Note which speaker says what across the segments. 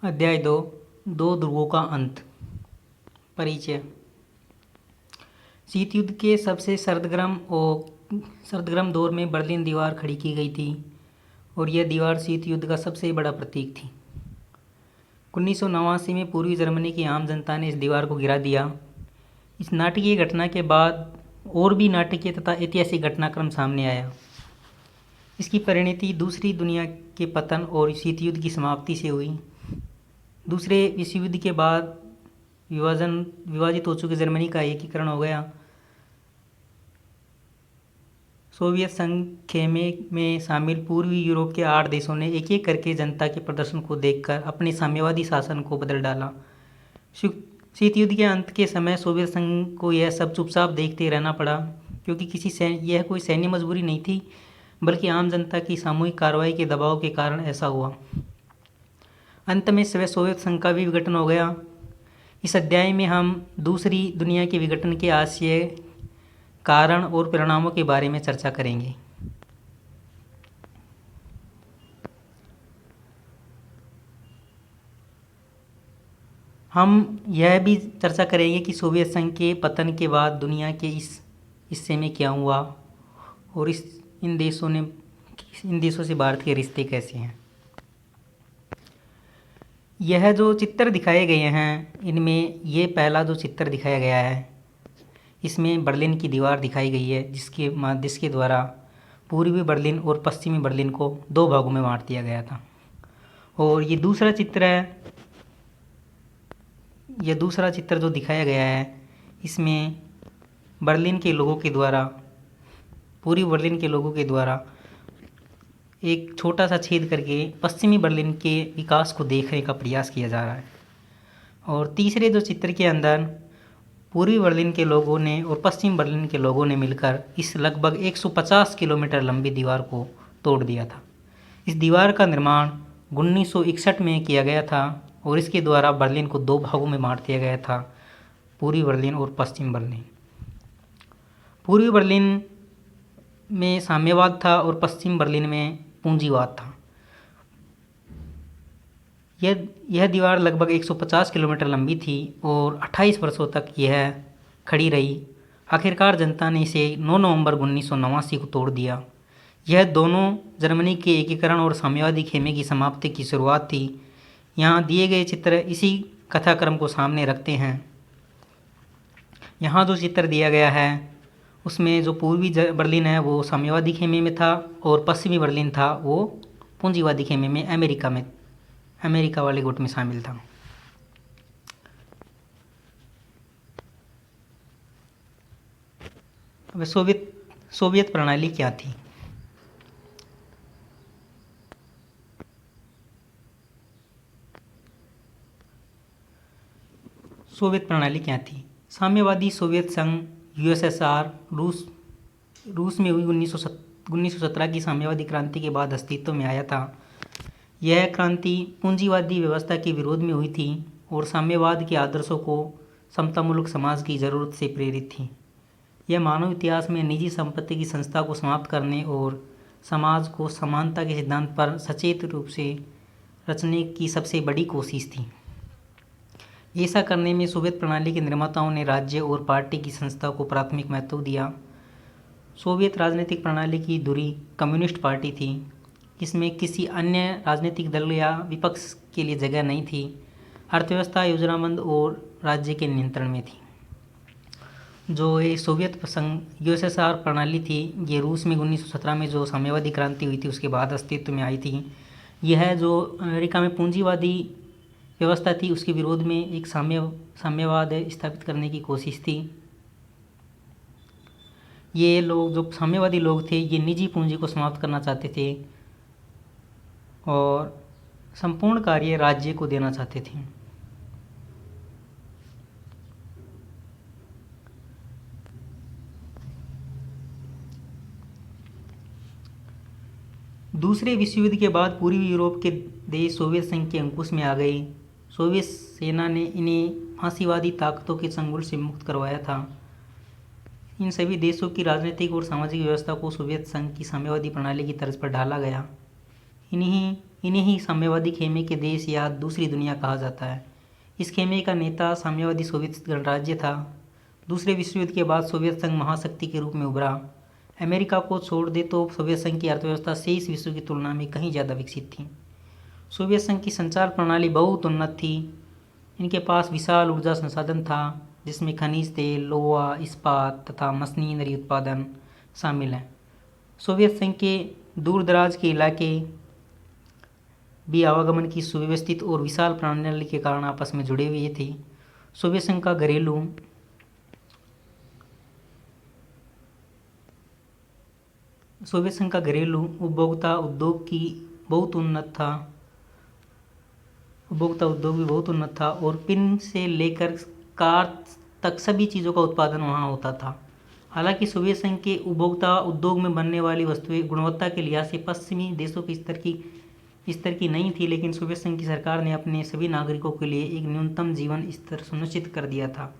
Speaker 1: अध्याय 2 दो ध्रुवों का अंत। परिचय। शीत युद्ध के सबसे सर्दगर्म दौर में बर्लिन दीवार खड़ी की गई थी और यह दीवार शीत युद्ध का सबसे बड़ा प्रतीक थी। 1989 में पूर्वी जर्मनी की आम जनता ने इस दीवार को गिरा दिया। इस नाटकीय घटना के बाद और भी नाटकीय तथा ऐतिहासिक घटनाक्रम सामने आया। इसकी परिणति दूसरी दुनिया के पतन और शीत युद्ध की समाप्ति से हुई। दूसरे विश्व युद्ध के बाद विभाजित हो चुके जर्मनी का एकीकरण हो गया। सोवियत संघ खेमे में शामिल पूर्वी यूरोप के 8 देशों ने एक एक करके जनता के प्रदर्शन को देखकर अपने साम्यवादी शासन को बदल डाला। शीत युद्ध के अंत के समय सोवियत संघ को यह सब चुपचाप देखते रहना पड़ा, क्योंकि यह कोई सैन्य मजबूरी नहीं थी, बल्कि आम जनता की सामूहिक कार्रवाई के दबाव के कारण ऐसा हुआ। अंत में सोवियत संघ का भी विघटन हो गया। इस अध्याय में हम दूसरी दुनिया के विघटन के आशय, कारण और परिणामों के बारे में चर्चा करेंगे। हम यह भी चर्चा करेंगे कि सोवियत संघ के पतन के बाद दुनिया के इस हिस्से में क्या हुआ और इन देशों से भारत के रिश्ते कैसे हैं। यह जो चित्र दिखाए गए हैं, इनमें ये पहला जो चित्र दिखाया गया है, इसमें बर्लिन की दीवार दिखाई गई है, जिसके द्वारा पूर्वी बर्लिन और पश्चिमी बर्लिन को 2 भागों में बांट दिया गया था। और ये दूसरा चित्र है, यह दूसरा चित्र जो दिखाया गया है, इसमें बर्लिन के लोगों के द्वारा, पूर्वी बर्लिन के लोगों के द्वारा एक छोटा सा छेद करके पश्चिमी बर्लिन के विकास को देखने का प्रयास किया जा रहा है। और तीसरे जो चित्र के अंदर पूर्वी बर्लिन के लोगों ने और पश्चिम बर्लिन के लोगों ने मिलकर इस लगभग 150 किलोमीटर लंबी दीवार को तोड़ दिया था। इस दीवार का निर्माण 1961 में किया गया था और इसके द्वारा बर्लिन को 2 भागों में बांट दिया गया था, पूर्वी बर्लिन और पश्चिम बर्लिन। पूर्वी बर्लिन में साम्यवाद था और पश्चिम बर्लिन में पूंजीवाद था। यह दीवार लगभग 150 किलोमीटर लंबी थी और 28 वर्षों तक यह खड़ी रही। आखिरकार जनता ने इसे 9 नवंबर 1989 को तोड़ दिया। यह दोनों जर्मनी के एकीकरण और साम्यवादी खेमे की समाप्ति की शुरुआत थी। यहाँ दिए गए चित्र इसी कथाक्रम को सामने रखते हैं। यहाँ जो चित्र दिया गया है, उसमें जो पूर्वी बर्लिन है वो साम्यवादी खेमे में था और पश्चिमी बर्लिन था वो पूंजीवादी खेमे में अमेरिका वाले गुट में शामिल था। अब सोवियत प्रणाली क्या थी। सोवियत प्रणाली क्या थी। साम्यवादी सोवियत संघ यूएसएसआर रूस में हुई 1917 की साम्यवादी क्रांति के बाद अस्तित्व में आया था। यह क्रांति पूंजीवादी व्यवस्था के विरोध में हुई थी और साम्यवाद के आदर्शों को समतामूलक समाज की ज़रूरत से प्रेरित थी। यह मानव इतिहास में निजी संपत्ति की संस्था को समाप्त करने और समाज को समानता के सिद्धांत पर सचेत रूप से रचने की सबसे बड़ी कोशिश थी। ऐसा करने में सोवियत प्रणाली के निर्माताओं ने राज्य और पार्टी की संस्था को प्राथमिक महत्व दिया। सोवियत राजनीतिक प्रणाली की धुरी कम्युनिस्ट पार्टी थी। इसमें किसी अन्य राजनीतिक दल या विपक्ष के लिए जगह नहीं थी। अर्थव्यवस्था योजनाबद्ध और राज्य के नियंत्रण में थी। जो ये सोवियत संघ यूएसएसआर प्रणाली थी, ये रूस में 1917 में जो साम्यवादी क्रांति हुई थी उसके बाद अस्तित्व में आई थी। यह जो अमेरिका में पूंजीवादी व्यवस्था थी उसके विरोध में एक साम्यवाद स्थापित करने की कोशिश थी। ये लोग जो साम्यवादी लोग थे, ये निजी पूंजी को समाप्त करना चाहते थे और संपूर्ण कार्य राज्य को देना चाहते थे। दूसरे विश्व युद्ध के बाद पूर्वी यूरोप के देश सोवियत संघ के अंकुश में आ गए। सोवियत सेना ने इन्हें फांसीवादी ताकतों के चंगुल से मुक्त करवाया था। इन सभी देशों की राजनीतिक और सामाजिक व्यवस्था को सोवियत संघ की साम्यवादी प्रणाली की तर्ज पर ढाला गया। इन्हीं इन्हें ही साम्यवादी खेमे के देश या दूसरी दुनिया कहा जाता है। इस खेमे का नेता साम्यवादी सोवियत गणराज्य था। दूसरे विश्व युद्ध के बाद सोवियत संघ महाशक्ति के रूप में उभरा। अमेरिका को छोड़ दे तो सोवियत संघ की अर्थव्यवस्था शेष विश्व की तुलना में कहीं ज़्यादा विकसित थी। सोवियत संघ की संचार प्रणाली बहुत उन्नत थी। इनके पास विशाल ऊर्जा संसाधन था, जिसमें खनिज तेल, लोहा, इस्पात तथा मशीनरी उत्पादन शामिल हैं। सोवियत संघ के दूर दराज के इलाके भी आवागमन की सुव्यवस्थित और विशाल प्रणाली के कारण आपस में जुड़े हुए थे। सोवियत संघ का घरेलू उपभोक्ता उद्योग भी बहुत उन्नत था और पिन से लेकर कार तक सभी चीज़ों का उत्पादन वहाँ होता था। हालांकि सोवियत संघ के उपभोक्ता उद्योग में बनने वाली वस्तुएं गुणवत्ता के लिहाज से पश्चिमी देशों के स्तर की नहीं थी, लेकिन सोवियत संघ की सरकार ने अपने सभी नागरिकों के लिए एक न्यूनतम जीवन स्तर सुनिश्चित कर दिया था।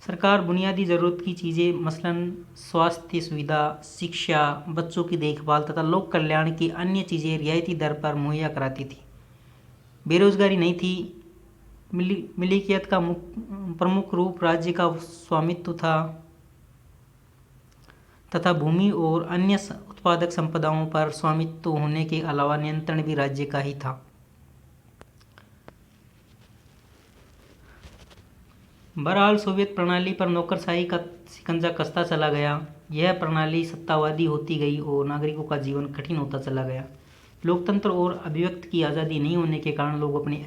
Speaker 1: सरकार बुनियादी ज़रूरत की चीज़ें मसलन स्वास्थ्य सुविधा, शिक्षा, बच्चों की देखभाल तथा लोक कल्याण की अन्य चीज़ें रियायती दर पर मुहैया कराती थी। बेरोजगारी नहीं थी। मिल्कियत का प्रमुख रूप राज्य का स्वामित्व था तथा भूमि और अन्य उत्पादक संपदाओं पर स्वामित्व होने के अलावा नियंत्रण भी राज्य का ही था। बहरहाल सोवियत प्रणाली पर नौकरशाही का शिकंजा कसता चला गया। यह प्रणाली सत्तावादी होती गई और नागरिकों का जीवन कठिन होता चला गया। लोकतंत्र और अभिव्यक्ति की आज़ादी नहीं होने के कारण लोग अपनी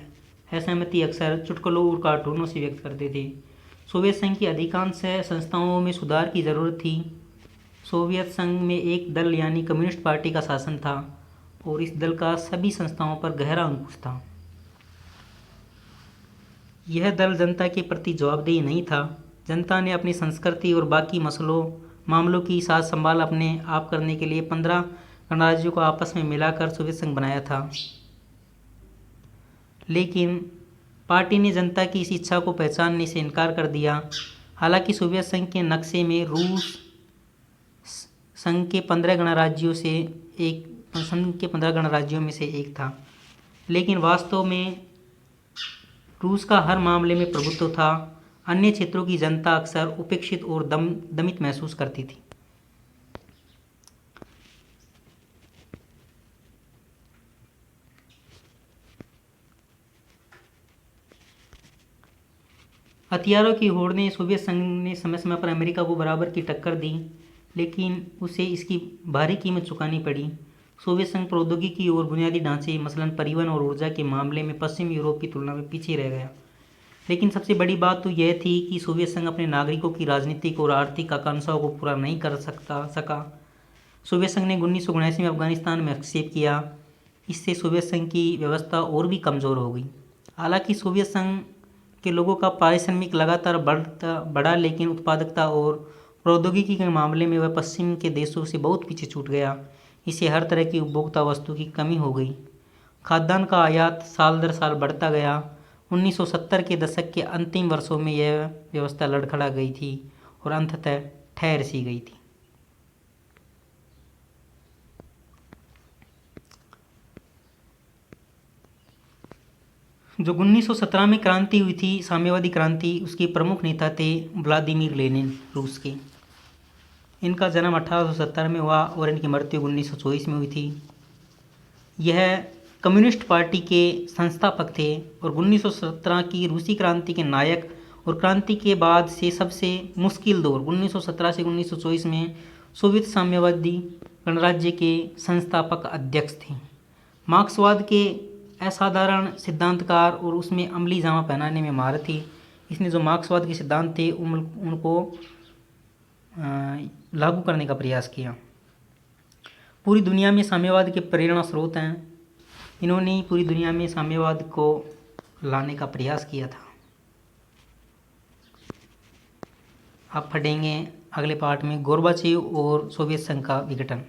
Speaker 1: असहमति अक्सर चुटकुलों और कार्टूनों से व्यक्त करते थे। सोवियत संघ की अधिकांश संस्थाओं में सुधार की जरूरत थी। सोवियत संघ में एक दल यानी कम्युनिस्ट पार्टी का शासन था और इस दल का सभी संस्थाओं पर गहरा अंकुश था। यह दल जनता के प्रति जवाबदेह नहीं था। जनता ने अपनी संस्कृति और बाकी मामलों की साज संभाल अपने आप करने के लिए 15 गणराज्यों को आपस में मिलाकर सोवियत संघ बनाया था। लेकिन पार्टी ने जनता की इस इच्छा को पहचानने से इनकार कर दिया। हालांकि सोवियत संघ के नक्शे में रूस संघ के 15 गणराज्यों में से एक था, लेकिन वास्तव में रूस का हर मामले में प्रभुत्व था। अन्य क्षेत्रों की जनता अक्सर उपेक्षित और दमित महसूस करती थी। हथियारों की होड़ ने सोवियत संघ ने समय समय पर अमेरिका को बराबर की टक्कर दी, लेकिन उसे इसकी भारी कीमत चुकानी पड़ी। सोवियत संघ प्रौद्योगिकी और बुनियादी ढांचे मसलन परिवहन और ऊर्जा के मामले में पश्चिम यूरोप की तुलना में पीछे रह गया। लेकिन सबसे बड़ी बात तो यह थी कि सोवियत संघ अपने नागरिकों की राजनीतिक और आर्थिक आकांक्षाओं को पूरा नहीं कर सका। सोवियत संघ ने 1979 में अफगानिस्तान में हस्तक्षेप किया। इससे सोवियत संघ की व्यवस्था और भी कमज़ोर हो गई। हालांकि सोवियत संघ के लोगों का पारिश्रमिक लगातार बढ़ा, लेकिन उत्पादकता और प्रौद्योगिकी के मामले में वह पश्चिम के देशों से बहुत पीछे छूट गया। इससे हर तरह की उपभोक्ता वस्तु की कमी हो गई। खाद्यान्न का आयात साल दर साल बढ़ता गया। 1970 के दशक के अंतिम वर्षों में यह व्यवस्था लड़खड़ा गई थी और अंततः ठहर सी गई थी। जो 1917 में क्रांति हुई थी, साम्यवादी क्रांति, उसके प्रमुख नेता थे व्लादिमीर लेनिन, रूस के। इनका जन्म 1870 में हुआ और इनकी मृत्यु 1924 में हुई थी। यह कम्युनिस्ट पार्टी के संस्थापक थे और 1917 की रूसी क्रांति के नायक और क्रांति के बाद से सबसे मुश्किल दौर 1917 से 1924 में सोवियत साम्यवादी गणराज्य के संस्थापक अध्यक्ष थे। मार्क्सवाद के असाधारण सिद्धांतकार और उसमें अमली जामा पहनाने में महारत थी। इसने जो मार्क्सवाद के सिद्धांत थे उनको लागू करने का प्रयास किया। पूरी दुनिया में साम्यवाद के प्रेरणा स्रोत हैं। इन्होंने पूरी दुनिया में साम्यवाद को लाने का प्रयास किया था। आप पढ़ेंगे अगले पार्ट में गोर्बाचेव और सोवियत संघ का विघटन।